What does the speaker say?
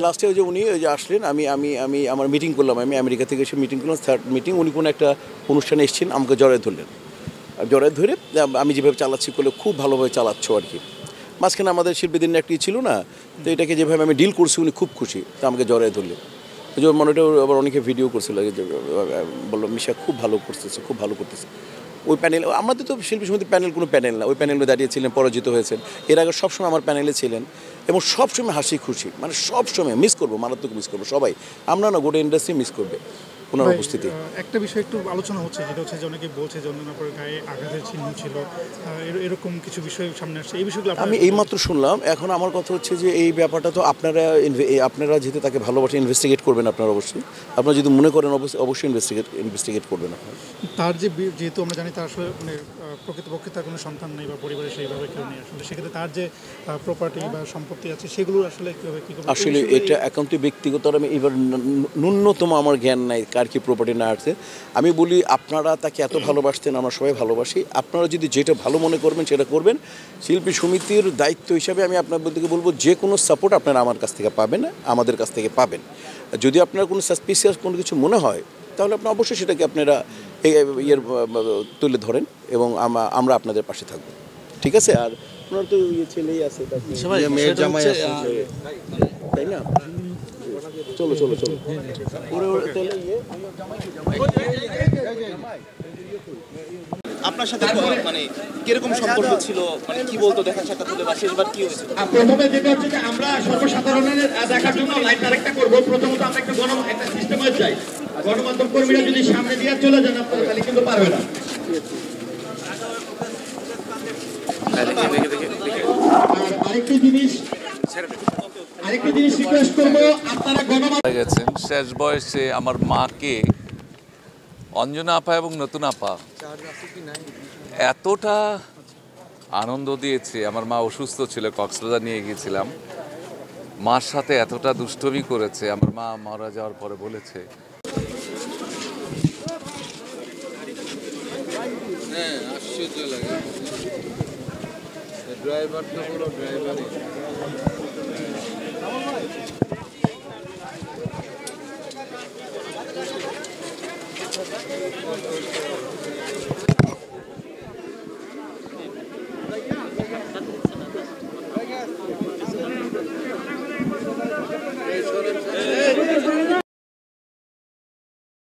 লাস্টে ওই যে উনি ওই যে আসলেন, আমি আমি আমি আমার মিটিং করলাম, আমি আমেরিকা থেকে এসে মিটিং করলাম, থার্ড মিটিং। উনি কোনো একটা অনুষ্ঠানে এসেছেন, আমাকে জড়ায় ধরলেন। আর জড়ায় ধরে আমি যেভাবে চালাচ্ছি করলে খুব ভালোভাবে চালাচ্ছ আর কি। মাঝখানে আমাদের শিল্পীদের নিয়ে একটি ছিল না, তো এটাকে যেভাবে আমি ডিল করছি উনি খুব খুশি, তো আমাকে জড়ায় ধরলেন। ওই যে মনেটা আবার অনেকে ভিডিও করছিল, বললো মিশা খুব ভালো করতেছে, খুব ভালো করতেছে। ওই প্যানেল, আমাদের তো শিল্পী সমিতি প্যানেল কোনো প্যানেল না, ওই প্যানেলে দাঁড়িয়েছিলেন, পরাজিত হয়েছেন। এর আগে সবসময় আমার প্যানেলে ছিলেন এবং সবসময় হাসি খুশি, মানে সবসময় মিস করবো, মারাত্মক মিস করবো সবাই, আমরা না, গোটা ইন্ডাস্ট্রি মিস করবে ওনার উপস্থিতি। একটা বিষয় একটু আলোচনা হচ্ছে, যেটা হচ্ছে যে অনেকে বলছে যে অঞ্জনাপার গায়ে আঘাতের চিহ্ন ছিল, এরকম কিছু বিষয় সামনে আসছে। এই বিষয়গুলো আমি এইমাত্র শুনলাম। এখন আমার কথা হচ্ছে যে এই ব্যাপারটা তো আপনারা যেহেতু তাকে ভালোবাসে, ইনভেস্টিগেট করবেন আপনারা অবশ্যই। আপনারা যদি মনে করেন অবশ্যই ইনভেস্টিগেট করবেন আপনারা। তার যেহেতু আমরা জানি তার আসলে মানে প্রকৃতপক্ষে তার কোনো সন্তান নেই বা পরিবারে সেইভাবে কেউ নেই, আসলে সেক্ষেত্রে তার যে প্রপার্টি বা সম্পত্তি আছে সেগুলো আসলে কীভাবে কী করবে? আসলে এটা একান্তই ব্যক্তিগত, আমি এবার ন্যূনতম আমার জ্ঞান নাই কার কী প্রপার্টি না আছে। আমি বলি আপনারা তাকে এত ভালোবাসতেন, আমরা সবাই ভালোবাসি, আপনারা যদি যেটা ভালো মনে করবেন সেটা করবেন। শিল্পী সমিতির দায়িত্ব হিসাবে আমি আপনাদেরকে বলবো, যে কোনো সাপোর্ট আপনারা আমার কাছ থেকে পাবেন, আমাদের কাছ থেকে পাবেন। যদি আপনার কোনো সাসপিসিয়াস কোনো কিছু মনে হয়, তাহলে আপনার অবশ্যই সেটাকে আপনারা তুলে ধরেন এবং আমরা আপনাদের পাশে থাকবো, ঠিক আছে? আর আপনার তো ছেলেই আছে, মেয়ের জামাই আছে, তাই না? চলো আপনার সাথে মানে কিরকম সম্পর্ক ছিল, মানে কি বলতো দেখা সাক্ষাৎ হলে, বা শেষবার কি হয়েছিল? প্রথমে যেটা হচ্ছে যে আমরা সর্বসাধারণের দেখার জন্য লাইভ আরেকটা করবো। প্রথমত আমরা একটা সিস্টেমে যাই, গণমাধ্যম কর্মীরা যদি সামনে দিয়ে চলে যান আপনারা তাহলে কিন্তু পারবে না। আরেকটি জিনিস রিকোয়েস্ট করবো, আপনারা গণমাধ্যম গেছেন শেষ বয়সে আমার মাকে অঞ্জনা আপা এবং নতুন আপা এতটা আনন্দ দিয়েছে। আমার মা অসুস্থ ছিল, কক্সবাজার নিয়ে গিয়েছিলাম, মার সাথে এতটা দুষ্টমি করেছে। আমার মা মারা যাওয়ার পরে বলেছে, হ্যাঁ আশ্চর্য লাগে, ড্রাইভার তো পুরো ড্রাইভারই।